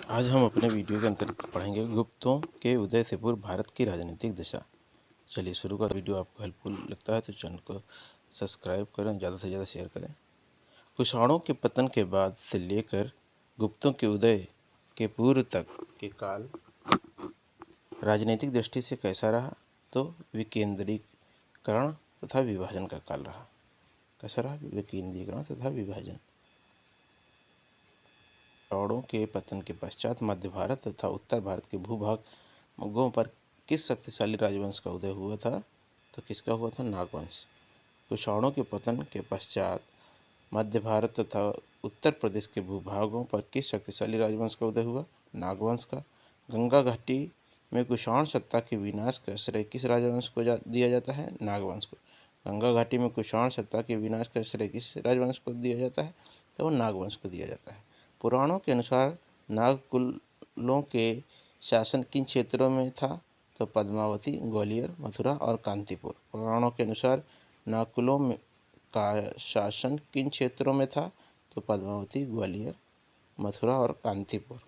आज हम अपने वीडियो के अंतर्गत पढ़ेंगे गुप्तों के उदय से पूर्व भारत की राजनीतिक दशा। चलिए शुरू कर। वीडियो आपको हेल्पफुल लगता है तो चैनल को सब्सक्राइब करें, ज़्यादा से ज़्यादा शेयर करें। कुषाणों के पतन के बाद से लेकर गुप्तों के उदय के पूर्व तक के काल राजनीतिक दृष्टि से कैसा रहा? तो विकेंद्रीकरण तथा विभाजन का काल रहा। कैसा रहा? विकेंद्रीकरण तथा विभाजन। कुषाणों के पतन के पश्चात मध्य भारत तथा उत्तर भारत के भूभागों पर किस शक्तिशाली राजवंश का उदय हुआ था? तो किसका हुआ था? नागवंश। कुषाणों के पतन के पश्चात मध्य भारत तथा उत्तर प्रदेश के भूभागों पर किस शक्तिशाली राजवंश का उदय हुआ? नागवंश का। गंगा घाटी में कुषाण सत्ता के विनाश का श्रेय किस राजवंश को दिया जाता है? नागवंश को। गंगा घाटी में कुषाण सत्ता के विनाश का श्रेय किस राजवंश को दिया जाता है? तो वो नागवंश को दिया जाता है। पुराणों के अनुसार नागकुलों के शासन किन क्षेत्रों में था? तो पद्मावती, ग्वालियर, मथुरा और कांतिपुर। पुराणों के अनुसार नागकुलों का शासन किन क्षेत्रों में था? तो पद्मावती, ग्वालियर, मथुरा और कांतिपुर।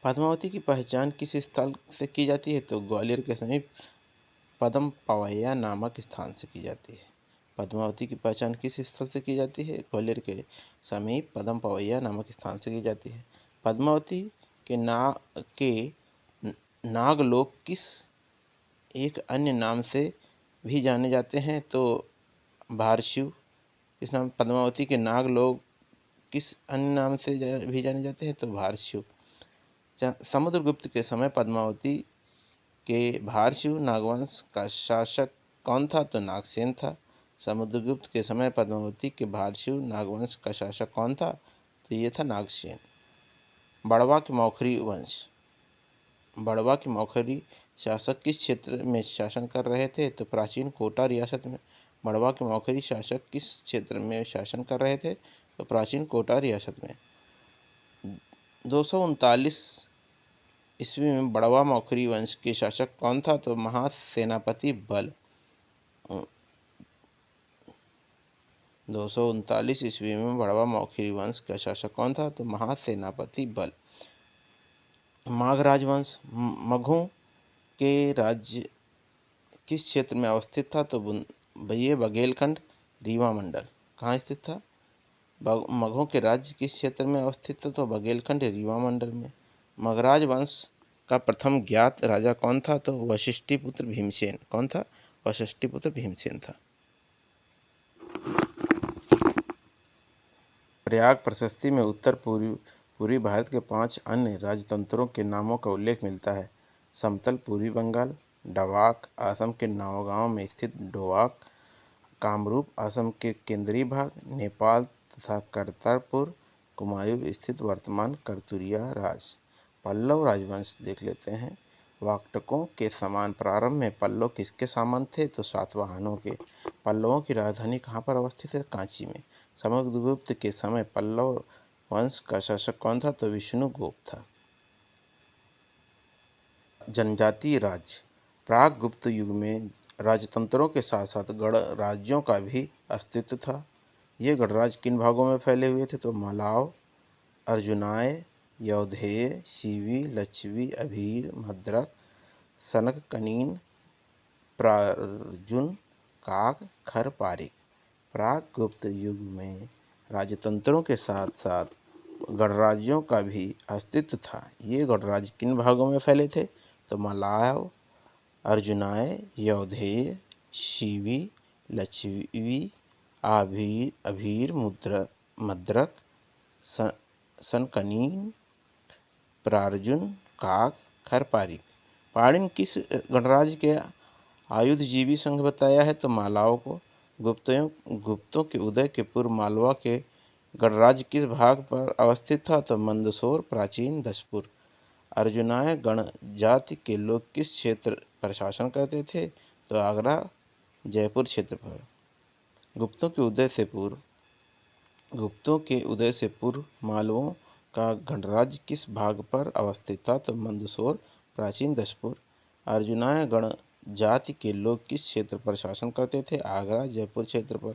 पद्मावती की पहचान किस स्थल से की जाती है? तो ग्वालियर के समीप पद्म पवैया नामक स्थान से की जाती है। पद्मावती की पहचान किस स्थल से की जाती है? ग्वालियर के समीप पद्म पवैया नामक स्थान से की जाती है। पद्मावती के नागलोक किस एक अन्य नाम से भी जाने जाते हैं? तो भारशिव। इस नाम पद्मावती के नागलोक किस अन्य नाम से भी जाने जाते हैं? तो भारशिव। समुद्रगुप्त के समय पद्मावती के भारशिव नागवंश का शासक कौन था? तो नागसेन था। समुद्रगुप्त के समय पद्मावती के भारशिव नागवंश का शासक कौन था? तो ये था नागसेन। बड़वा के मौखरी वंश। बड़वा के मौखरी शासक किस क्षेत्र में शासन कर रहे थे? तो प्राचीन कोटा रियासत में। बड़वा के मौखरी शासक किस क्षेत्र में शासन कर रहे थे? तो प्राचीन कोटा रियासत में। 239 ईस्वी में बड़वा मौखरी वंश के शासक कौन था? तो महासेनापति बल। 239 ईस्वी में बड़वा मौखरी वंश का शासक कौन था? तो महासेनापति बल। माघ राजवंश। मगहों के राज्य किस क्षेत्र में अवस्थित था? तो ये बघेलखंड, रीवा मंडल। कहाँ स्थित था? मगहों के राज्य किस क्षेत्र में अवस्थित था? तो बघेलखंड, रीवा मंडल में। मगराज वंश का प्रथम ज्ञात राजा कौन था? तो वशिष्ठिपुत्र भीमसेन। कौन था? वशिष्ठिपुत्र भीमसेन था। प्रयाग प्रशस्ति में उत्तर पूर्वी भारत के 5 अन्य राजतंत्रों के नामों का उल्लेख मिलता है। समतल पूर्वी बंगाल, डवाक असम के नौगांव में स्थित डोवाक, कामरूप असम के केंद्रीय भाग, नेपाल तथा करतारपुर कुमायूं स्थित वर्तमान करतुरिया राज। पल्लव राजवंश देख लेते हैं। वाकटकों के समान प्रारंभ में पल्लव किसके सामंत थे? तो सातवाहनों के। पल्लवों की राजधानी कहाँ पर अवस्थित है? कांची में। समुद्रगुप्त के समय पल्लव वंश का शासक कौन था? तो विष्णुगुप्त था। जनजातीय राज्य। प्राग गुप्त युग में राजतंत्रों के साथ साथ गणराज्यों का भी अस्तित्व था। ये गणराज्य किन भागों में फैले हुए थे? तो मालव, अर्जुनाय, यौधेय, शिवी, लच्छवी, अभीर, मद्रक, सनकनीन, प्रार्जुन, काक, खर, पारिक। प्राग गुप्त युग में राजतंत्रों के साथ साथ गणराज्यों का भी अस्तित्व था। ये गणराज्य किन भागों में फैले थे? तो मालव, अर्जुनाय, यौधेय, शिवी, लच्छवी, अभीर, मद्रक, सनकनीन, प्रार्जुन, काक, खर, पारिक। पाणिन किस गणराज्य के आयुधजीवी संघ बताया है? तो मालव को। गुप्तों के उदय के पूर्व मालवा के गणराज्य किस भाग पर अवस्थित था? तो मंदसौर, प्राचीन दशपुर। अर्जुनाय गण जाति के लोग किस क्षेत्र पर शासन करते थे? तो आगरा, जयपुर क्षेत्र पर। गुप्तों के उदय से पूर्व मालवों का गणराज्य किस भाग पर अवस्थित था? तो मंदसौर, प्राचीन दशपुर। अर्जुनाय गण जाति के लोग किस क्षेत्र पर शासन करते थे? आगरा, जयपुर क्षेत्र पर।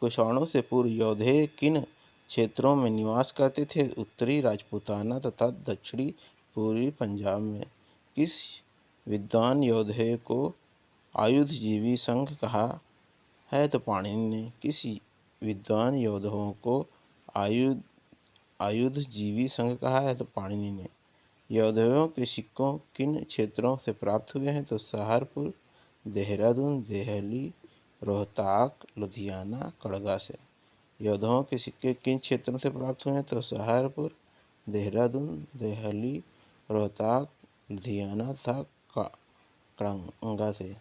कुषाणों से पूर्व यौधेय किन क्षेत्रों में निवास करते थे। उत्तरी राजपूताना तथा दक्षिणी पूर्वी पंजाब में किस विद्वान योद्धे को आयुधजीवी संघ कहा है? तो पाणिनि ने। किस विद्वान योद्धों को आयुधजीवी संघ कहा है? तो पाणिनि ने। योद्धों के सिक्कों किन क्षेत्रों से प्राप्त हुए हैं? तो सहारपुर, देहरादून, देहली, रोहताक, लुधियाना, कड़गा से। योद्धों के सिक्के किन क्षेत्रों से प्राप्त हुए हैं? तो सहारपुर, देहरादून, देहली, रोहताक, लुधियाना तथा कड़गा से।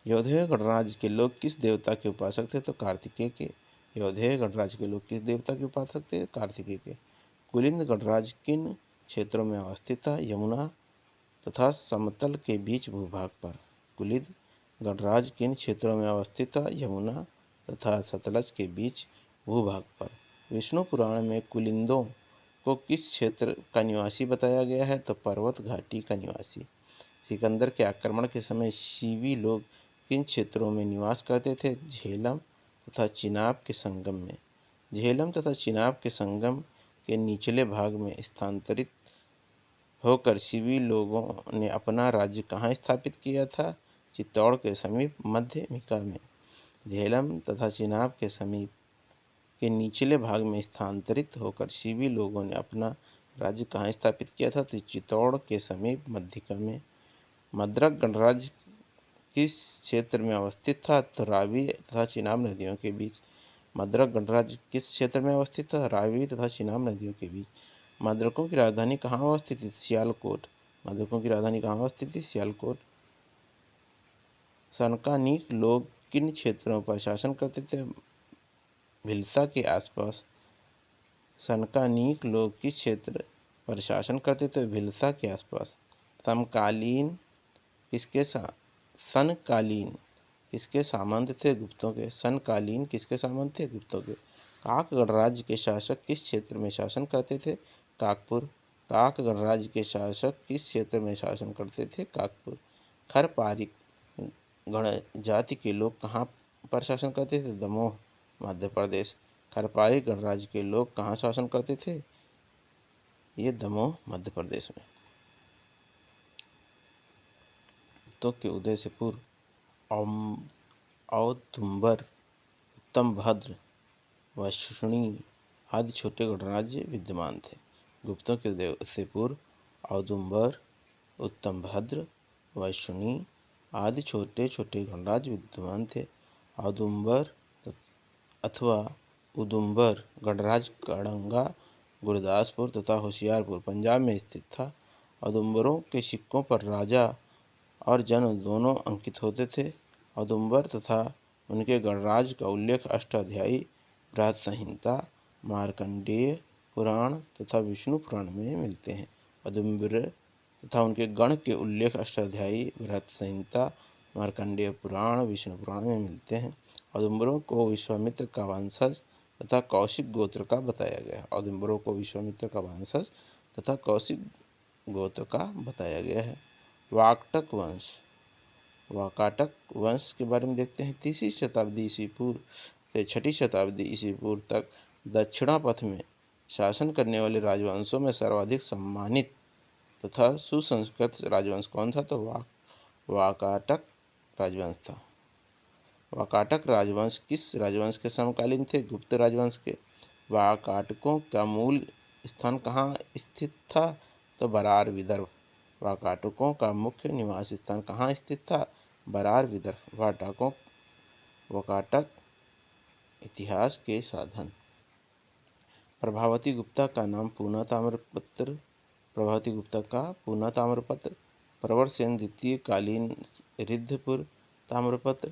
योधेय गणराज्य के लोग किस देवता के उपासक थे? तो कार्तिकेय के। योधेय गणराज्य के लोग किस देवता के उपासक थे? कार्तिकेय के। कुलिंद गणराज्य किन क्षेत्रों में अवस्थित था? यमुना तथा समतल के बीच भूभाग पर। कुलिंद गणराज्य किन क्षेत्रों में अवस्थित था? यमुना तथा सतलज के बीच भूभाग पर। विष्णु पुराण में कुलिंदों को किस क्षेत्र का निवासी बताया गया है? तो पर्वत घाटी का निवासी। सिकंदर के आक्रमण के समय शिवी लोग किन क्षेत्रों में निवास करते थे? झेलम तथा चिनाब के संगम में। झेलम तथा चिनाब के संगम के निचले भाग में स्थानांतरित होकर शिवी लोगों ने अपना राज्य कहाँ स्थापित किया था? चित्तौड़ के समीप मध्यमिका में। झेलम तथा चिनाब के समीप के निचले भाग में स्थानांतरित होकर शिवी लोगों ने अपना राज्य कहाँ स्थापित किया था? तो चित्तौड़ के समीप मध्यमिका में। मद्रक गणराज्य किस क्षेत्र में अवस्थित था? तो रावी तथा चिनाब नदियों के बीच। मद्रक गणराज्य किस क्षेत्र में अवस्थित था? रावी तथा चिनाब नदियों के बीच। मद्रकों की राजधानी कहाँ अवस्थित थी? सियालकोट। मद्रकों की राजधानी कहाँ अवस्थित थी? सियालकोट। सनकानीक लोग किन क्षेत्रों पर शासन करते थे? भिलसा के आसपास। सनकानीक लोग किस क्षेत्र पर शासन करते थे? भिलसा के आसपास। समकालीन किसके सनकालीन किसके सामंत थे? गुप्तों के। सनकालीन किसके सामंत थे? गुप्तों के। काक गणराज्य के शासक किस क्षेत्र में शासन करते थे? काकपुर। काक गणराज्य के शासक किस क्षेत्र में शासन करते थे? काकपुर। खरपारिक गण जाति के लोग कहाँ पर शासन करते थे? दमोह, मध्य प्रदेश। खरपारिक गणराज्य के लोग कहाँ शासन करते थे? ये दमोह, मध्य प्रदेश में। तो के उदय से पूर्व औदुंबर, उत्तमभद्र, वैष्णि आदि छोटे गणराज्य विद्यमान थे। गुप्तों के उदय से पूर्व औदुंबर, उत्तमभद्र, वैष्णि आदि छोटे छोटे गणराज्य विद्यमान थे। औदुंबर अथवा उदुंबर गणराज्य कड़ंगा, गुरदासपुर तथा होशियारपुर पंजाब में स्थित था। औदुंबरों के सिक्कों पर राजा और जन्म दोनों अंकित होते थे। औदुंबर तथा उनके गणराज्य का उल्लेख अष्टाध्यायी बृहत संहिता, मार्कंडेय पुराण तथा विष्णु पुराण में मिलते हैं। औदुंबर तथा उनके गण के उल्लेख अष्टाध्यायी बृहत संहिता, मार्कंडेय पुराण, विष्णु पुराण में मिलते हैं। औदुंबरों को विश्वामित्र का वंशज तथा कौशिक गोत्र का बताया गया है। औदुंबरों को विश्वामित्र का वंशज तथा कौशिक गोत्र का बताया गया है। वाकटक वंश। वाकाटक वंश के बारे में देखते हैं। 3वीं शताब्दी ईस्वी पूर्व से 6वीं शताब्दी ईस्वी पूर्व तक दक्षिणापथ में शासन करने वाले राजवंशों में सर्वाधिक सम्मानित तथा सुसंस्कृत राजवंश कौन था? तो वाकाटक राजवंश था। वाकाटक राजवंश किस राजवंश के समकालीन थे? गुप्त राजवंश के। वाकाटकों का मूल स्थान कहाँ स्थित था? तो बरार, विदर्भ। वाकाटकों का मुख्य निवास स्थान कहाँ स्थित था? बरार, विदर्भ। वाकाटक इतिहास के साधन। प्रभावती गुप्ता का नाम पूना ताम्रपत्र। प्रभावती गुप्ता का पूना ताम्रपत्र। प्रवर सेन द्वितीय कालीन रिद्धपुर ताम्रपत्र।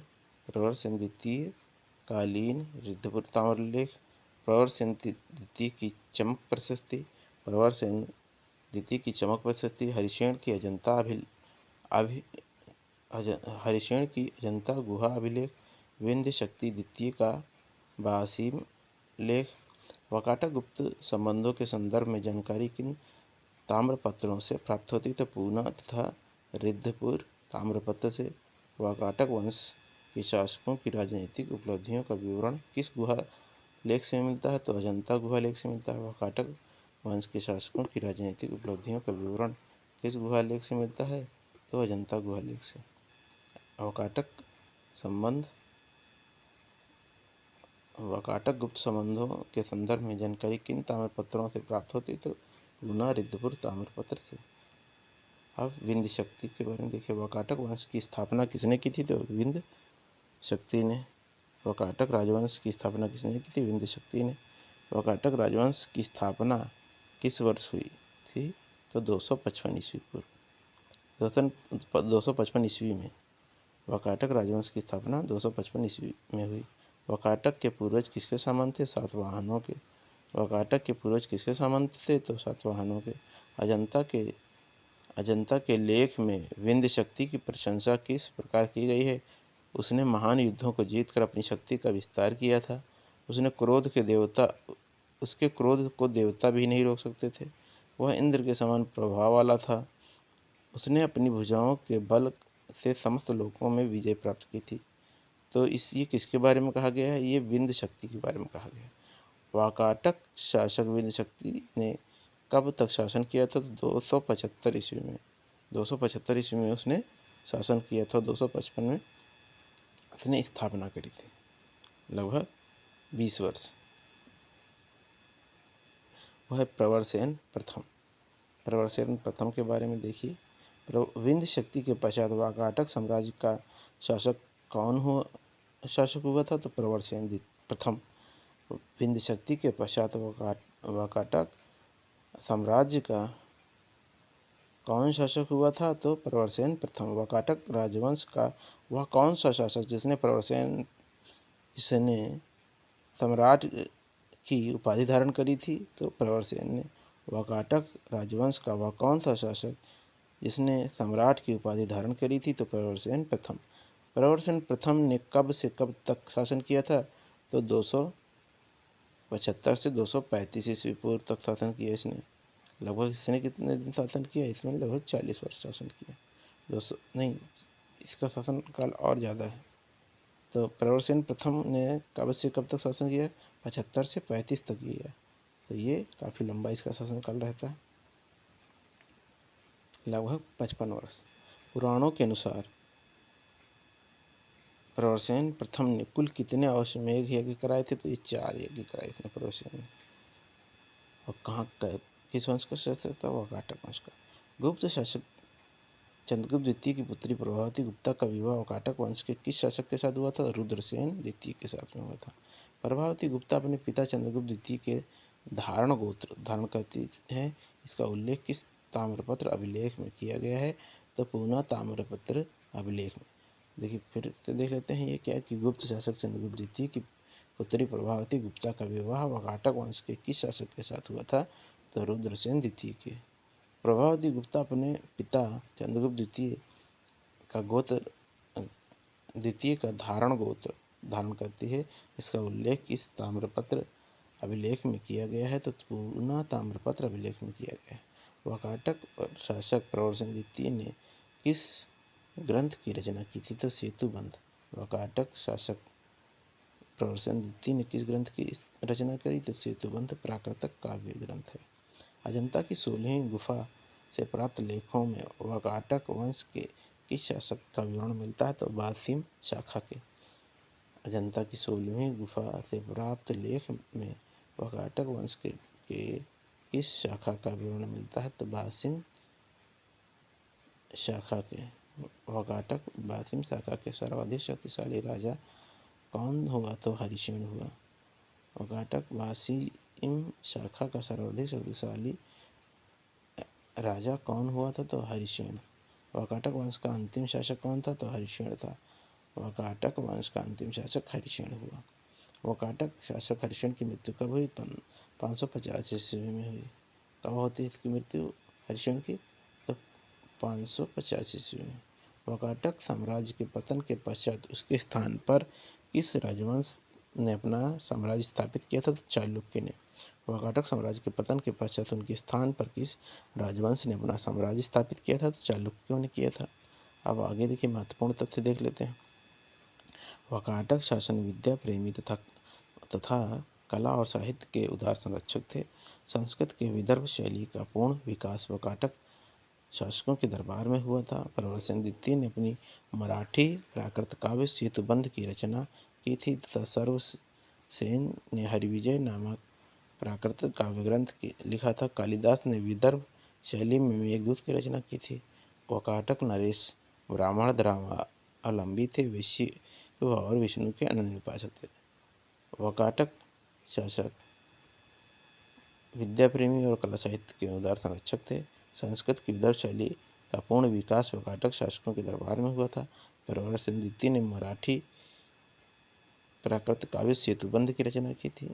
प्रवर सेन द्वितीय कालीन रिद्धपुर ताम्रलेख। प्रवर सेन द्वितीय की चमक प्रशस्ति। प्रवर सेन द्वितीय की चमक प्रशस्ति। हरिशेन की अजंता गुहा अभिलेख। विंध्य शक्ति द्वितीय का बासीम लेख। वाकाटक गुप्त संबंधों के संदर्भ में जानकारी किन ताम्रपत्रों से प्राप्त होती? तो पूना तथा रिद्धपुर ताम्रपत्र से। वाकाटक वंश के शासकों की राजनीतिक उपलब्धियों का विवरण किस गुहा लेख से मिलता है तो अजंता गुहा लेख से मिलता है। वाकाटक वंश के शासकों की राजनीतिक उपलब्धियों का विवरण किस गुहा लेख से मिलता है तो अजंता गुहा लेख से। वाकाटक संबंध वाकाटक गुप्त संबंधों के संदर्भ में जानकारी किन ताम्रपत्रों से प्राप्त होती तो लूना रिद्धपुर ताम्रपत्र से। अब विंध्य शक्ति के बारे में देखिए। वाकाटक वंश की स्थापना किसने की थी तो विंध्य शक्ति ने। वाकाटक राजवंश की स्थापना किसने की थी विंध्य शक्ति ने। वाकाटक राजवंश की स्थापना किस वर्ष हुई थी तो 255 ईस्वी पूर्व। 255 ईस्वी में वाकाटक राजवंश की स्थापना 255 ईस्वी में हुई। वाकाटक के पूर्वज किसके सामंत थे सातवाहनों के। वाकाटक के पूर्वज किसके सामंत थे तो सातवाहनों के। अजंता के लेख में विंध्य शक्ति की प्रशंसा किस प्रकार की गई है। उसने महान युद्धों को जीतकर अपनी शक्ति का विस्तार किया था। उसके क्रोध को देवता भी नहीं रोक सकते थे। वह इंद्र के समान प्रभाव वाला था। उसने अपनी भुजाओं के बल से समस्त लोकों में विजय प्राप्त की थी। तो ये किसके बारे में कहा गया है ये विंध्य शक्ति के बारे में कहा गया है। वाकाटक शासक विंध्य शक्ति ने कब तक शासन किया था तो 275 ईस्वी में। 275 ईस्वी में उसने शासन किया था। 255 में उसने स्थापना करी थी। लगभग 20 वर्ष। वह है प्रवरसेन प्रथम। प्रवरसेन प्रथम के बारे में देखिए। विंध्य शक्ति के पश्चात वाकाटक साम्राज्य का शासक हुआ था तो प्रवरसेन प्रथम। विंध्य शक्ति के पश्चात वाकाटक साम्राज्य का कौन शासक हुआ था तो प्रवरसेन प्रथम। वाकाटक राजवंश का वह कौन सा शासक जिसने सम्राट की उपाधि धारण करी थी तो प्रवरसेन ने। वाकाटक राजवंश का वह कौन सा शासक जिसने सम्राट की उपाधि धारण करी थी तो प्रवरसेन प्रथम। प्रवरसेन प्रथम ने कब से कब तक शासन किया था तो 275 से 235 ईस्वी पूर्व तक शासन किया इसने। लगभग इसने कितने दिन शासन किया इसमें लगभग 40 वर्ष शासन किया। 200 नहीं, इसका शासन काल और ज़्यादा है। तो प्रवरसेन प्रथम ने कब से कब तक शासन किया 75 से 35 तक किया। तो ये काफ़ी लंबा इसका शासनकाल रहता है, लगभग 55 वर्ष। पुराणों के अनुसार प्रवरसेन प्रथम ने कुल कितने अश्वमेध यज्ञ कराए थे तो ये 4 यज्ञ कराए थे प्रवरसेन ने। और कहाँ का किस वंश का शासक था वाकाटक वंश का। गुप्त शासक चंद्रगुप्त द्वितीय की पुत्री प्रभावती गुप्ता का विवाह वाकाटक वंश के किस शासक के साथ हुआ था रुद्रसेन द्वितीय के साथ में हुआ था। प्रभावती गुप्ता अपने पिता चंद्रगुप्त द्वितीय के गोत्र धारण करती है। इसका उल्लेख किस ताम्रपत्र अभिलेख में किया गया है तो पूना ताम्रपत्र अभिलेख में। देखिए फिर से देख लेते हैं ये क्या कि गुप्त शासक चंद्रगुप्त द्वितीय की पुत्री प्रभावती गुप्ता का विवाह वाकाटक वंश के किस शासक के साथ हुआ था तो रुद्रसेन द्वितीय के। प्रभावती गुप्ता अपने पिता चंद्रगुप्त द्वितीय का गोत्र धारण करती है। इसका उल्लेख किस ताम्रपत्र अभिलेख में किया गया है तो पूना ताम्रपत्र अभिलेख में किया गया है। वाकाटक शासक प्रवरसेन द्वितीय ने किस ग्रंथ की रचना की थी तो सेतुबंध। वाकाटक शासक प्रवरसेन द्वितीय ने किस ग्रंथ की रचना करी तो सेतुबंध प्राकृतक काव्य ग्रंथ है। अजंता की 16वीं गुफा से प्राप्त लेखों में वाकाटक वंश के किस शासक का विवरण मिलता है तो बासिम शाखा के। अजंता की 16वीं गुफा से प्राप्त लेख में वाकाटक वंश के किस शाखा का विवरण मिलता है तो बासिम शाखा के। वाकाटक बासिम शाखा के सर्वाधिक शक्तिशाली राजा कौन हुआ तो हरिसेन हुआ। वाकाटक बासिम शाखा का सर्वाधिक शक्तिशाली राजा कौन हुआ था तो हरिसेन। वाकाटक वंश का अंतिम शासक कौन था तो हरिसेन था। वाकाटक वंश का अंतिम शासक हरिसेन हुआ। वाकाटक शासक हरिसेन की मृत्यु कब हुई 550 ईस्वी में हुई। कब होती है इसकी मृत्यु हरिसेन की तो 550 ईस्वी में। वाकाटक साम्राज्य के पतन के पश्चात उसके स्थान पर किस राजवंश ने अपना साम्राज्य स्थापित किया था तो चालुक्य ने। वाकाटक साम्राज्य के पतन के पश्चात उनके स्थान पर किस राजवंश ने अपना साम्राज्य स्थापित किया था तो चालुक्यों ने किया था। अब आगे देखिए महत्वपूर्ण तथ्य देख लेते हैं। वाकाटक शासन विद्या प्रेमी तथा कला और साहित्य के उदार संरक्षक थे। संस्कृत के विदर्भ शैली का पूर्ण विकास वाकाटक शासकों के दरबार में हुआ था। प्रवरसेन द्वितीय ने अपनी मराठी प्राकृत काव्य सेतुबंध की रचना की थी तथा सर्वसेन ने हरिविजय नामक प्राकृत काव्य ग्रंथ लिखा था। कालिदास ने विदर्भ शैली में मेघदूत की रचना की थी। वाकाटक नरेश ब्राह्मण धर्मावलंबी थे, शिव और विष्णु के अनन्य उपासक थे। वाकाटक शासक विद्या प्रेमी और कला साहित्य के उदार संरक्षक थे। संस्कृत की विदर्भ शैली का पूर्ण विकास वाकाटक शासकों के दरबार में हुआ था। प्रवरसेन द्वितीय ने मराठी प्राकृत काव्य सेतुबंध की रचना की थी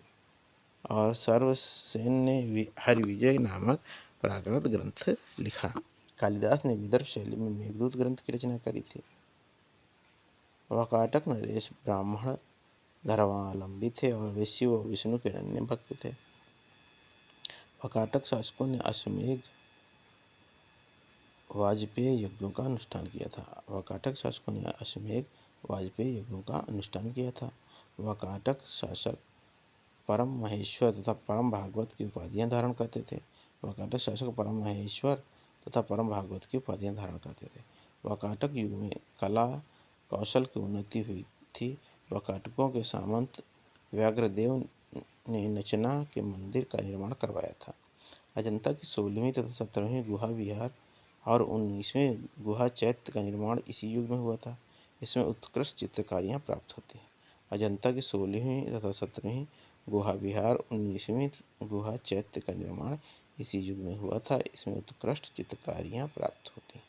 और सर्वसेन ने हरिविजय नामक प्राकृत ग्रंथ लिखा। कालिदास ने विदर्भ शैली में मेघदूत ग्रंथ की रचना करी थी। वाकाटक नरेश ब्राह्मण धर्मावलंबी थे और वे शिव और विष्णु के अनन्य भक्त थे। वाकाटक शासकों ने अश्वमेध वाजपेय यज्ञों का अनुष्ठान किया था। वाकाटक शासकों ने अश्वमेध वाजपेय यज्ञों का अनुष्ठान किया था। वाकाटक शासक परम महेश्वर तथा परम भागवत की उपाधियां धारण करते थे। वाकाटक शासक परम महेश्वर तथा परम भागवत की उपाधियां धारण करते थे। वाकाटक युग में कला कौशल की उन्नति हुई थी। वाकाटकों के सामंत व्याघ्रदेव ने नचना के मंदिर का निर्माण करवाया था। अजंता की 16वीं तथा 17वीं गुहा विहार और 19वें गुहा चैत्य का निर्माण इसी युग में हुआ था। इसमें उत्कृष्ट चित्रकारियाँ प्राप्त होती हैं। अजंता की 16वीं तथा 17वीं गुहा विहार 19वीं गुहा चैत्य का निर्माण इसी युग में हुआ था। इसमें उत्कृष्ट चित्रकारियाँ प्राप्त होती हैं।